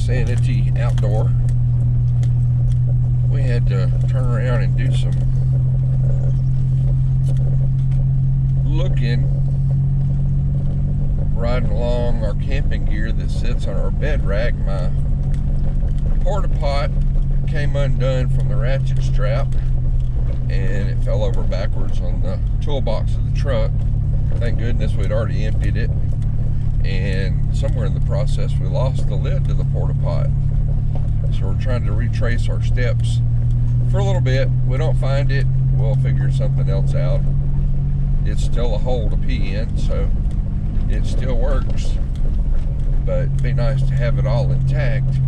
Sanity Outdoor. We had to turn around and do some looking, riding along our camping gear that sits on our bed rack. My porta pot came undone from the ratchet strap and it fell over backwards on the toolbox of the truck. Thank goodness we'd already emptied it, and somewhere in the process we lost the lid to the porta pot. So we're trying to retrace our steps for a little bit. We don't find it, we'll figure something else out. It's still a hole to pee in, so it still works, but it'd be nice to have it all intact.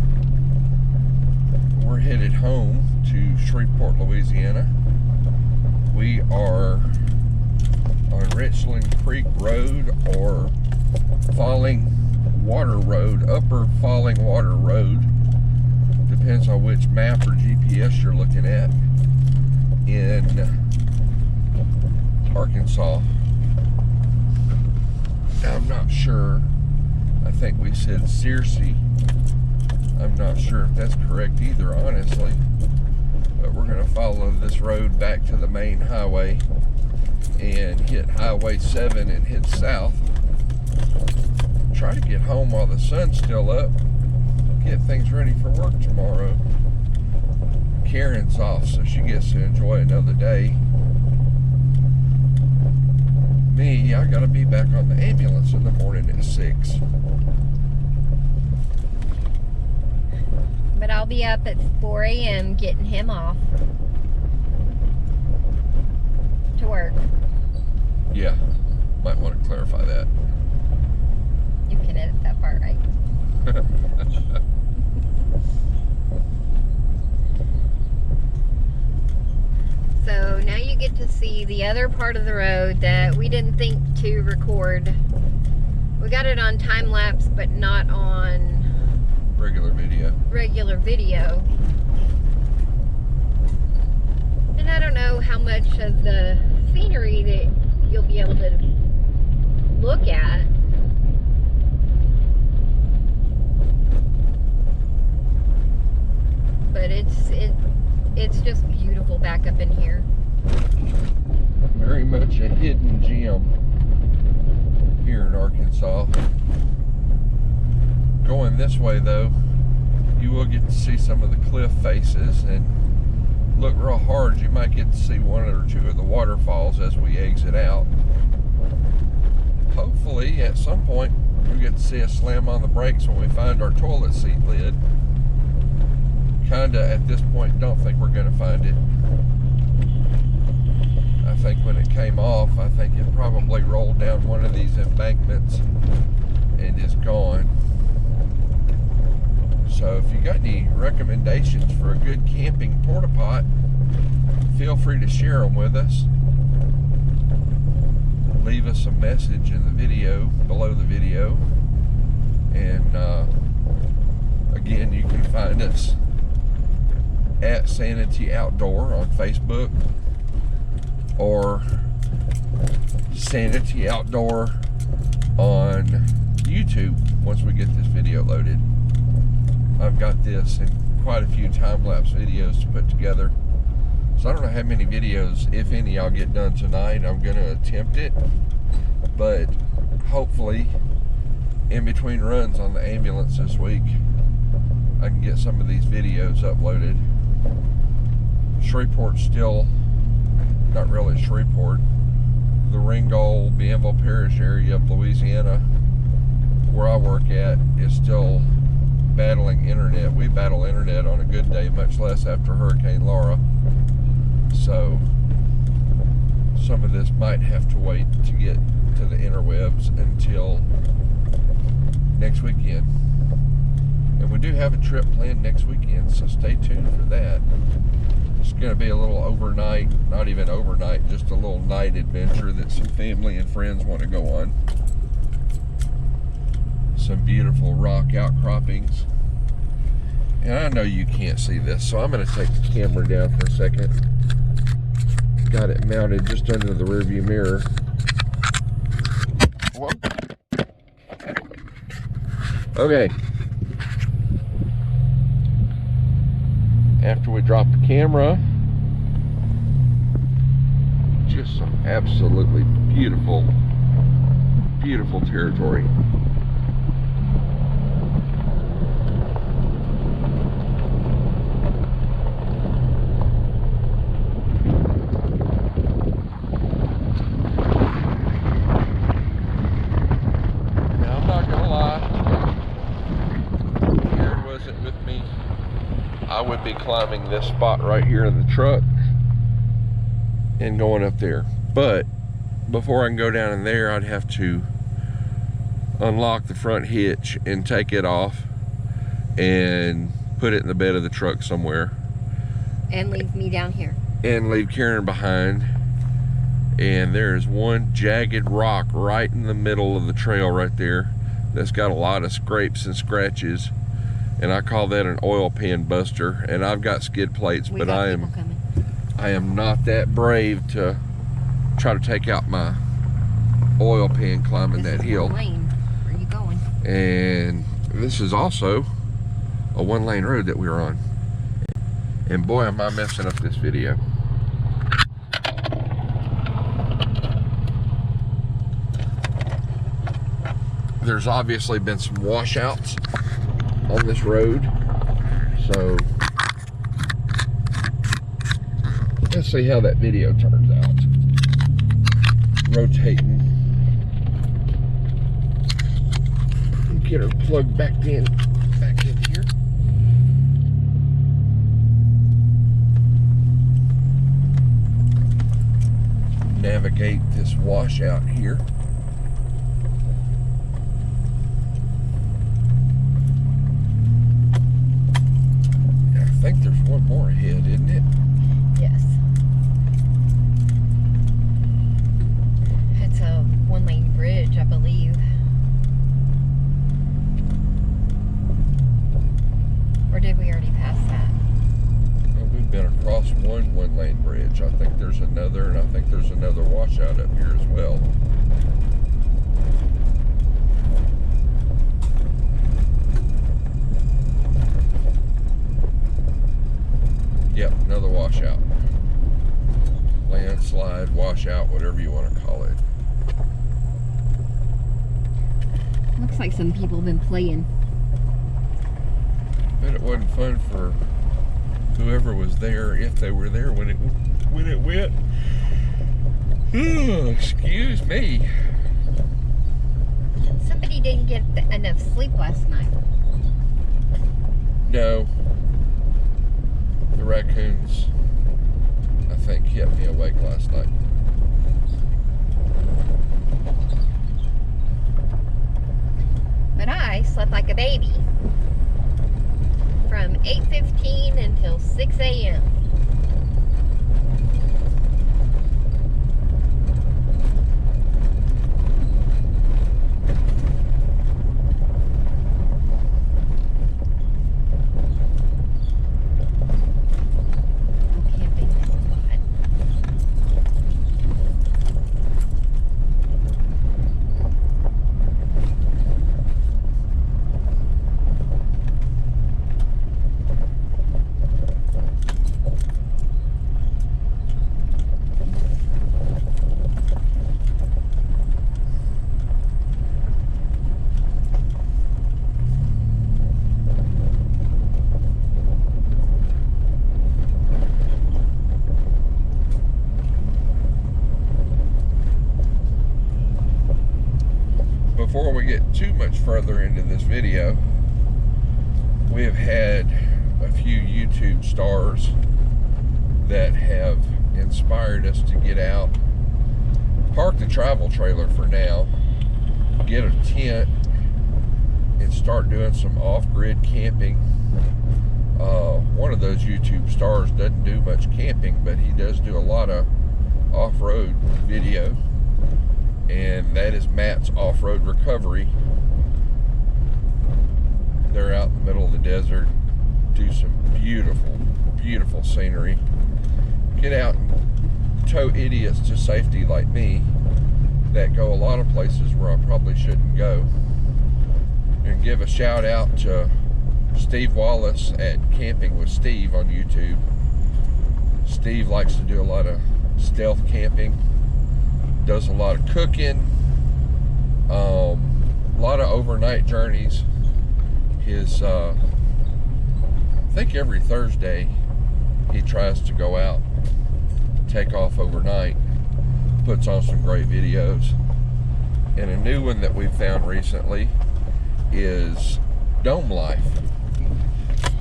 We're headed home to Shreveport, Louisiana. We are on Richland Creek Road, or Falling Water Road, Upper Falling Water Road, depends on which map or GPS you're looking at, in Arkansas. I'm not sure. I think we said Searcy. I'm not sure if that's correct either, honestly. But we're going to follow this road back to the main highway and hit Highway 7 and head south. Try to get home while the sun's still up. Get things ready for work tomorrow. Karen's off, so she gets to enjoy another day. Me, I gotta be back on the ambulance in the morning at 6. But I'll be up at 4 a.m. getting him off to work. Yeah, might want to clarify that. You can edit that part, right? So now you get to see the other part of the road that we didn't think to record. We got it on time lapse, but not on regular video. And I don't know how much of the scenery that you'll be able to look at. But it's just beautiful back up in here. Very much a hidden gem here in Arkansas. Going this way though, you will get to see some of the cliff faces, and look real hard, you might get to see one or two of the waterfalls as we exit out. Hopefully at some point we get to see us slam on the brakes when we find our toilet seat lid. Kinda at this point don't think we're gonna find it. I think when it came off, I think it probably rolled down one of these embankments and is gone. So if you got any recommendations for a good camping porta pot, feel free to share them with us. Leave us a message in the video, below the video. And again, you can find us at Sanity Outdoor on Facebook, or Sanity Outdoor on YouTube once we get this video loaded. I've got this in quite a few time-lapse videos to put together, so I don't know how many videos, if any, I'll get done tonight. I'm going to attempt it, but hopefully in between runs on the ambulance this week I can get some of these videos uploaded. Shreveport's still not really Shreveport. The Ringgold, Bienville Parish area of Louisiana, where I work at, is still battling internet. We battle internet on a good day, much less after Hurricane Laura. So some of this might have to wait to get to the interwebs until next weekend. And we do have a trip planned next weekend, so stay tuned for that. It's going to be a little overnight, not even overnight, just a little night adventure that some family and friends want to go on. Some beautiful rock outcroppings. And I know you can't see this, so I'm going to take the camera down for a second. Got it mounted just under the rearview mirror. Whoa. Okay. after we drop the camera. Just some absolutely beautiful, beautiful territory. Now, I'm not gonna lie, if Karen wasn't with me, I would be climbing this spot right here in the truck and going up there. But before I can go down in there, I'd have to unlock the front hitch and take it off and put it in the bed of the truck somewhere. And leave me down here. And leave Karen behind. And there's one jagged rock right in the middle of the trail right there that's got a lot of scrapes and scratches. And I call that an oil pan buster. And I've got skid plates, but I am not that brave to try to take out my oil pan climbing that hill. Lane. Where are you going? And this is also a one-lane road that we're on. And boy, am I messing up this video. There's obviously been some washouts on this road, so let's see how that video turns out. Rotating. Get her plugged back in here. Navigate this washout here. I think there's one more ahead, isn't it? Yes. It's a one-lane bridge, I believe. Or did we already pass that? Well, we've been across one-lane bridge. I think there's another, and I think there's another washout up here as well. Yep, another washout. Landslide, washout, whatever you want to call it. Looks like some people have been playing. Bet it wasn't fun for whoever was there, if they were there when it went. Excuse me. Somebody didn't get enough sleep last night. No. The raccoons, I think, kept me awake last night. But I slept like a baby. From 8:15 until 6 a.m. Before we get too much further into this video, we have had a few YouTube stars that have inspired us to get out, park the travel trailer for now, get a tent, and start doing some off-grid camping. One of those YouTube stars doesn't do much camping, but he does do a lot of off-road video, and that is Matt's Off-Road Recovery. They're out in the middle of the desert, do some beautiful, beautiful scenery. Get out and tow idiots to safety like me that go a lot of places where I probably shouldn't go. And give a shout out to Steve Wallace at Camping with Steve on YouTube. Steve likes to do a lot of stealth camping, does a lot of cooking, a lot of overnight journeys. His, I think every Thursday he tries to go out, take off overnight, puts on some great videos. And a new one that we found recently is Dome Life.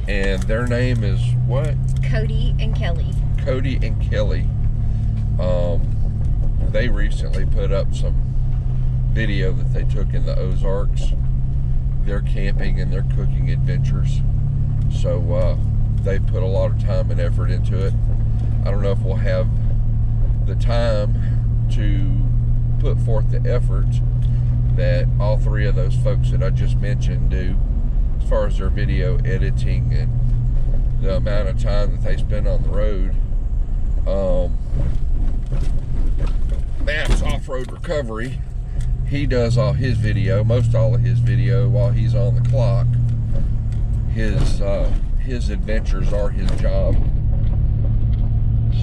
And their name is what? Cody and Kelly. Cody and Kelly. They recently put up some video that they took in the Ozarks, their camping and their cooking adventures. So they put a lot of time and effort into it. I don't know if we'll have the time to put forth the effort that all three of those folks that I just mentioned do as far as their video editing and the amount of time that they spend on the road. Maps Off-Road Recovery, he does all his video, most all of his video while he's on the clock. His adventures are his job.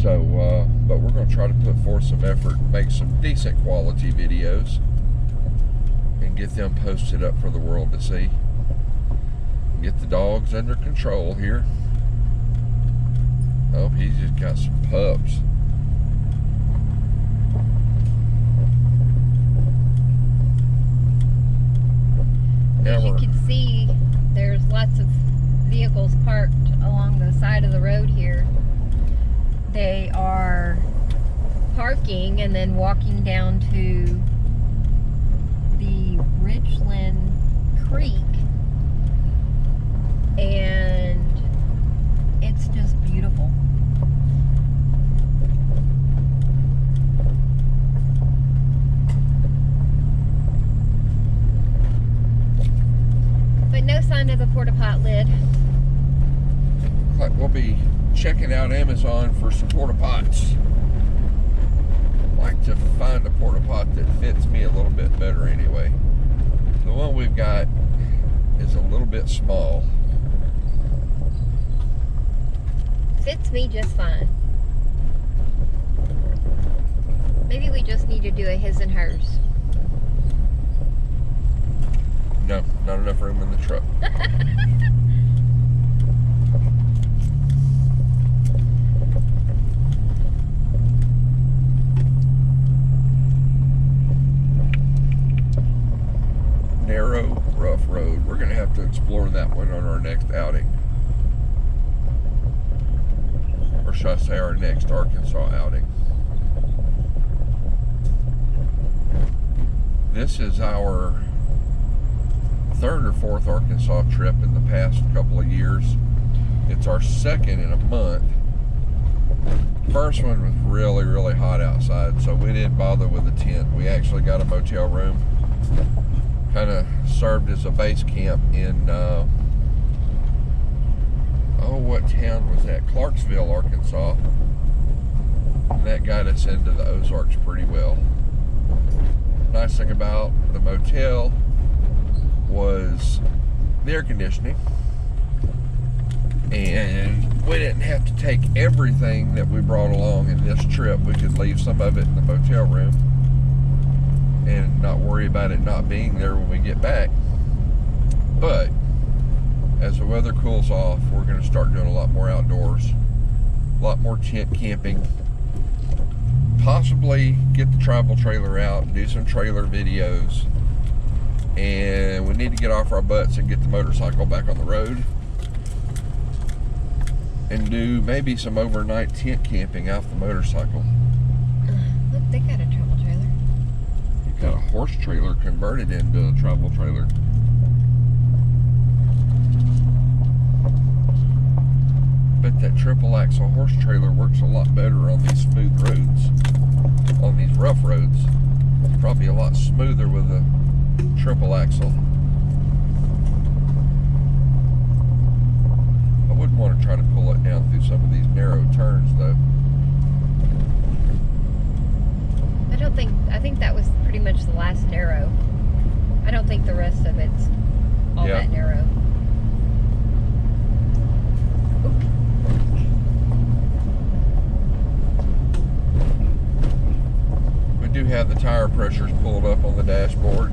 So, but we're going to try to put forth some effort and make some decent quality videos and get them posted up for the world to see. Get the dogs under control here. Oh, he's just got some pups. As you can see, there's lots of vehicles parked along the side of the road here. They are parking and then walking down to the Richland Creek, and it's just beautiful. But no sign of the porta pot lid. Like we'll be checking out Amazon for some porta pots. Like to find a porta pot that fits me a little bit better anyway. The one we've got is a little bit small. Fits me just fine. Maybe we just need to do a his and hers. No, not enough room in the truck. Narrow, rough road. We're going to have to explore that one on our next outing. Or should I say our next Arkansas outing. This is our third or fourth Arkansas trip in the past couple of years. It's our second in a month. First one was really, really hot outside, so we didn't bother with a tent. We actually got a motel room. Kind of served as a base camp in, what town was that? Clarksville, Arkansas. And that got us into the Ozarks pretty well. Nice thing about the motel was the air conditioning, and we didn't have to take everything that we brought along in this trip. We could leave some of it in the motel room and not worry about it not being there when we get back. But as the weather cools off, we're going to start doing a lot more outdoors, a lot more tent camping, possibly get the travel trailer out and do some trailer videos. And we need to get off our butts and get the motorcycle back on the road and do maybe some overnight tent camping off the motorcycle. Look, they got a travel trailer. You got a horse trailer converted into a travel trailer. Bet that triple axle horse trailer works a lot better on these smooth roads. On these rough roads, probably a lot smoother with a triple axle. I wouldn't want to try to pull it down through some of these narrow turns though. I think that was pretty much the last narrow. I don't think the rest of it's all that narrow. tire pressure's pulled up on the dashboard.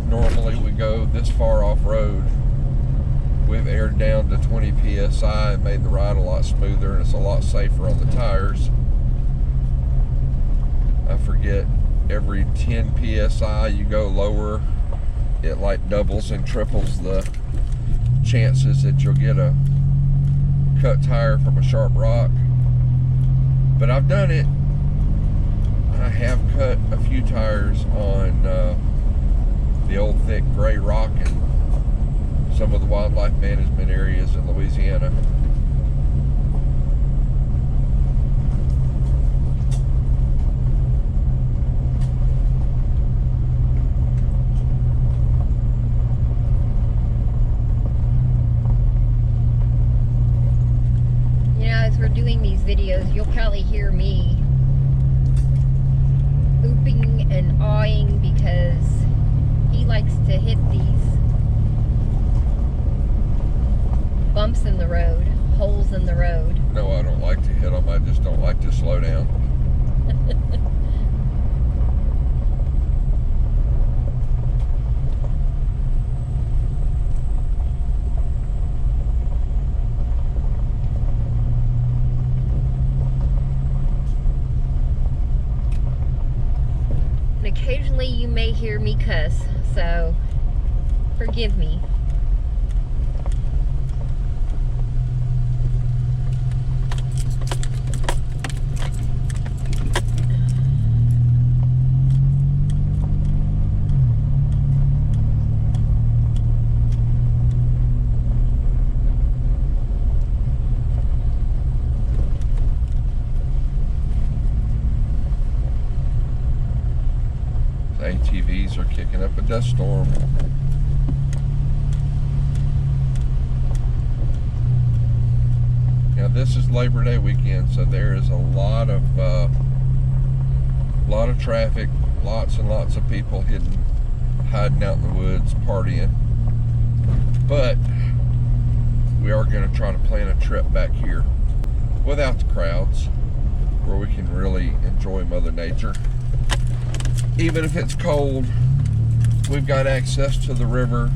Normally we go this far off-road. We've aired down to 20 psi and made the ride a lot smoother, and it's a lot safer on the tires. I forget, every 10 psi you go lower, it like doubles and triples the chances that you'll get a cut tire from a sharp rock. But I've done it. I have cut a few tires on the old thick gray rock in some of the wildlife management areas in Louisiana. You know, as we're doing these videos, you'll probably hear me ooping and awing because he likes to hit these bumps in the road, holes in the road. No, I don't like to hit them. I just don't like to slow down. And occasionally you may hear me cuss, so forgive me. ATVs are kicking up a dust storm. Now this is Labor Day weekend, so there is a lot of traffic, lots and lots of people hiding out in the woods, partying. But we are going to try to plan a trip back here without the crowds, where we can really enjoy Mother Nature. Even if it's cold, we've got access to the river,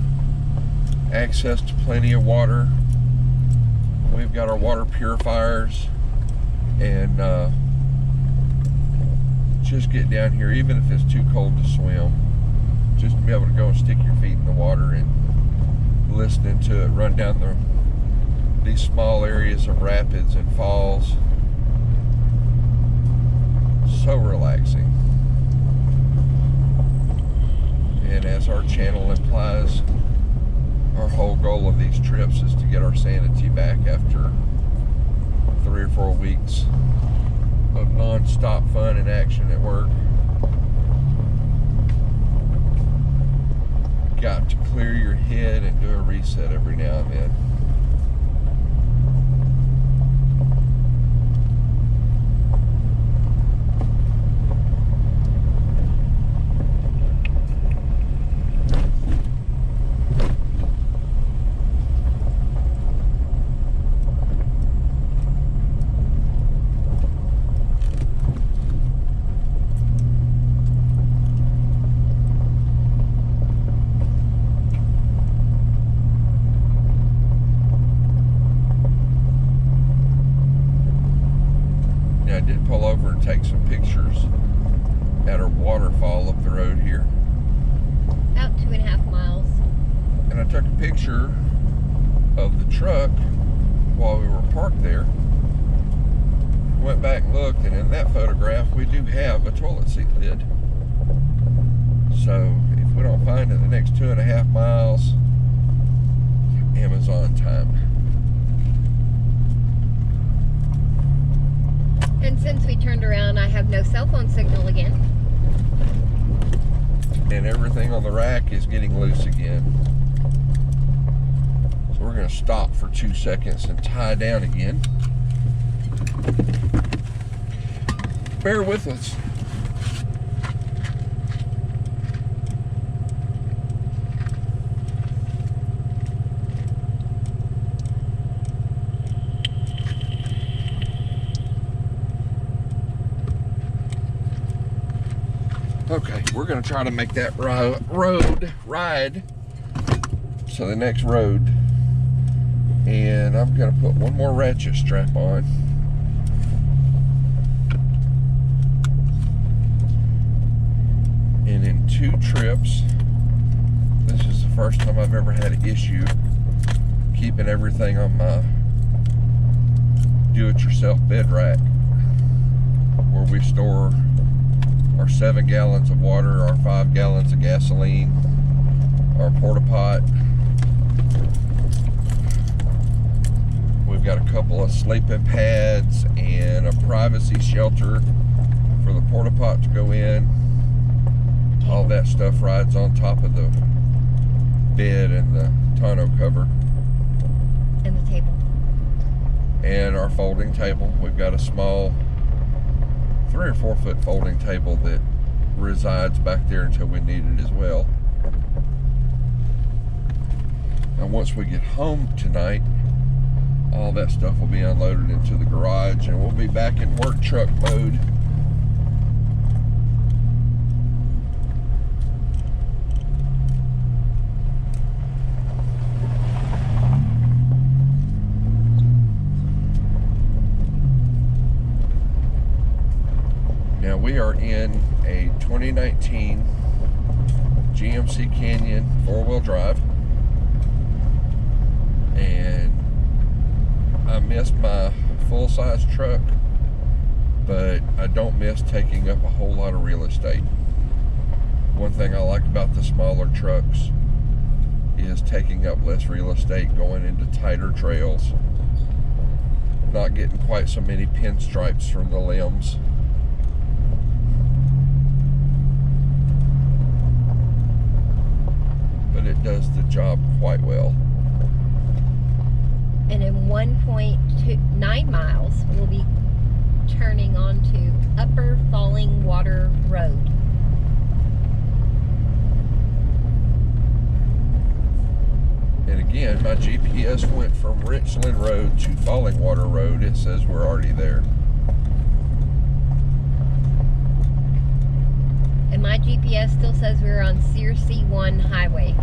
access to plenty of water. We've got our water purifiers, and just get down here, even if it's too cold to swim, just to be able to go and stick your feet in the water and listening to it run down these small areas of rapids and falls. So relaxing. And as our channel implies, our whole goal of these trips is to get our sanity back after 3 or 4 weeks of non-stop fun and action at work. Got to clear your head and do a reset every now and then. I did pull over and take some pictures at our waterfall up the road here. About 2.5 miles. And I took a picture of the truck while we were parked there. Went back and looked, and in that photograph we do have a toilet seat lid. So if we don't find it in the next 2.5 miles, Amazon time. And since we turned around, I have no cell phone signal again. And everything on the rack is getting loose again. So we're going to stop for 2 seconds and tie down again. Bear with us. Okay, we're gonna try to make that ride to the next road. And I'm gonna put one more ratchet strap on. And in 2 trips, this is the first time I've ever had an issue keeping everything on my do-it-yourself bed rack, where we store our 7 gallons of water, our 5 gallons of gasoline, our porta pot. We've got a couple of sleeping pads and a privacy shelter for the porta pot to go in. All that stuff rides on top of the bed and the tonneau cover. And the table. And our folding table. We've got a small 3 or 4 foot folding table that resides back there until we need it as well. And once we get home tonight, all that stuff will be unloaded into the garage and we'll be back in work truck mode. Now we are in a 2019 GMC Canyon 4-wheel drive, and I missed my full-size truck, but I don't miss taking up a whole lot of real estate. One thing I like about the smaller trucks is taking up less real estate, going into tighter trails, not getting quite so many pinstripes from the limbs. But it does the job quite well. And in 1.9 miles, we'll be turning onto Upper Falling Water Road. And again, my GPS went from Richland Road to Falling Water Road. It says we're already there. And my GPS still says we're on Searcy 1 Highway.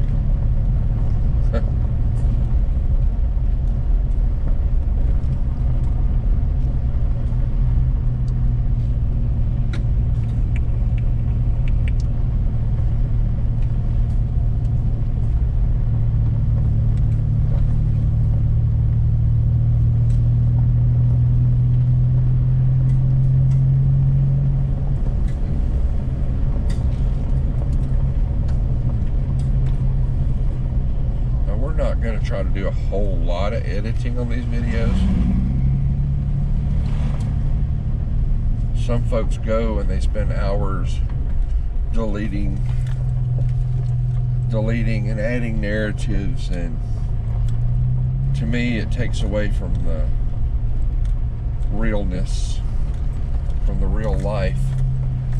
Going to try to do a whole lot of editing on these videos. Some folks go and they spend hours deleting and adding narratives, and to me it takes away from the realness, from the real life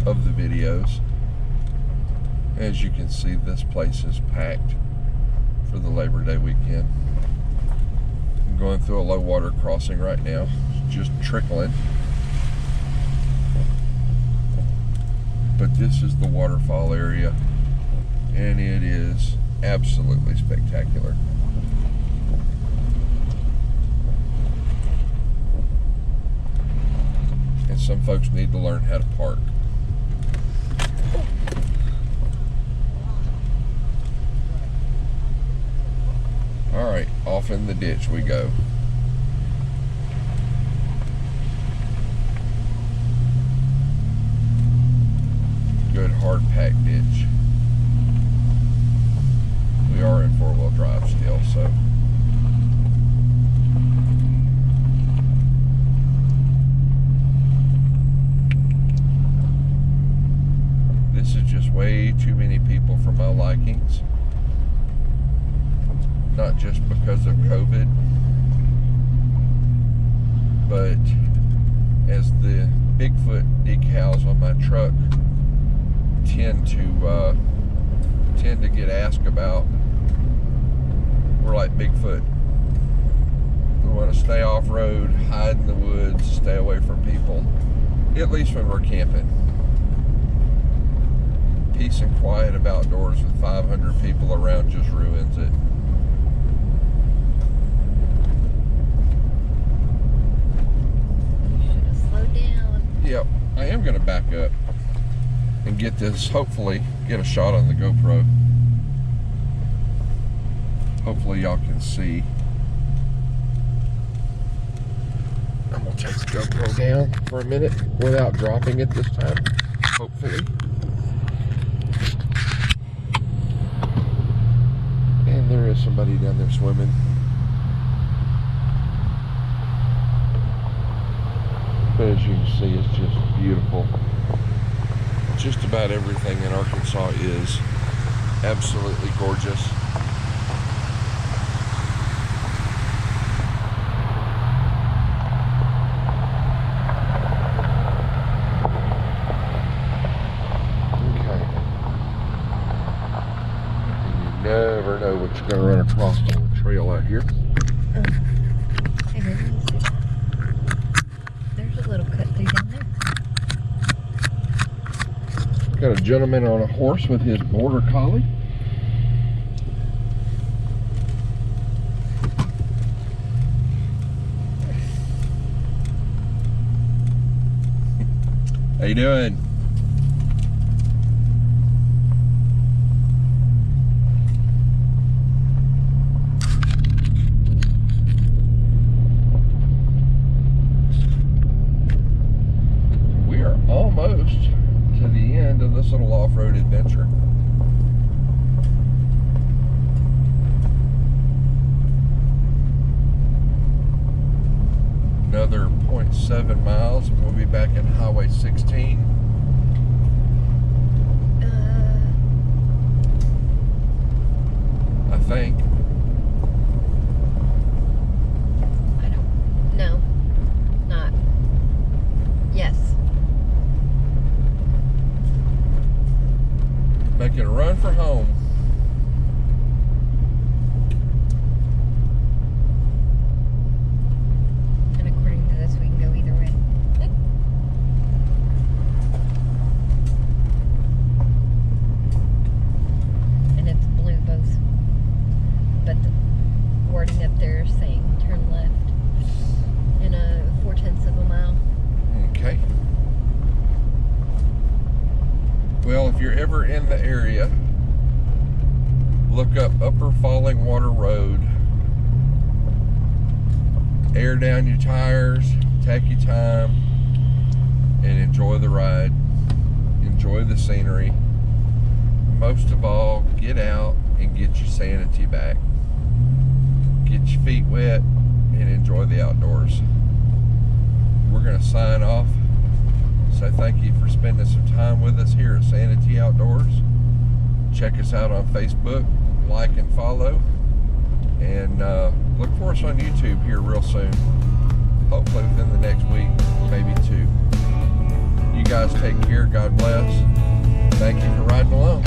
of the videos. As you can see, this place is packed for the Labor Day weekend. I'm going through a low water crossing right now, just trickling. But this is the waterfall area, and it is absolutely spectacular. And some folks need to learn how to park. Alright, off in the ditch we go. Good hard packed ditch. We are in 4-wheel drive still, so. This is just way too many people for my likings. Not just because of COVID, but as the Bigfoot decals on my truck tend to get asked about, we're like Bigfoot. We want to stay off-road, hide in the woods, stay away from people, at least when we're camping. peace and quiet of outdoors with 500 people around just ruins it. You should have slowed down. Yep, I am going to back up and get this, hopefully, get a shot on the GoPro. Hopefully y'all can see. I'm going to take the GoPro down for a minute without dropping it this time, hopefully. And there is somebody down there swimming. But as you can see, it's just beautiful. Just about everything in Arkansas is absolutely gorgeous. Never know what you're going to run across on the trail out here. Hey, baby, you see? There's a little cut through down there. Got a gentleman on a horse with his border collie. How you doing? Almost to the end of this little off-road adventure. Another 0.7 miles and we'll be back in Highway 16. I think. I don't know. Not. Yes. Making a run for home. And according to this, we can go either way. And it's blue both. But the wording up there is saying turn left in a 0.4 of a mile. Okay. Well, if you're ever in the area, look up Upper Falling Water Road. Air down your tires, take your time, and enjoy the ride. Enjoy the scenery. Most of all, get out and get your sanity back. Get your feet wet and enjoy the outdoors. We're going to sign off. So thank you for spending some time with us here at Sanity Outdoors. Check us out on Facebook, like and follow, and look for us on YouTube here real soon. Hopefully within the next week, maybe 2. You guys take care. God bless. Thank you for riding along.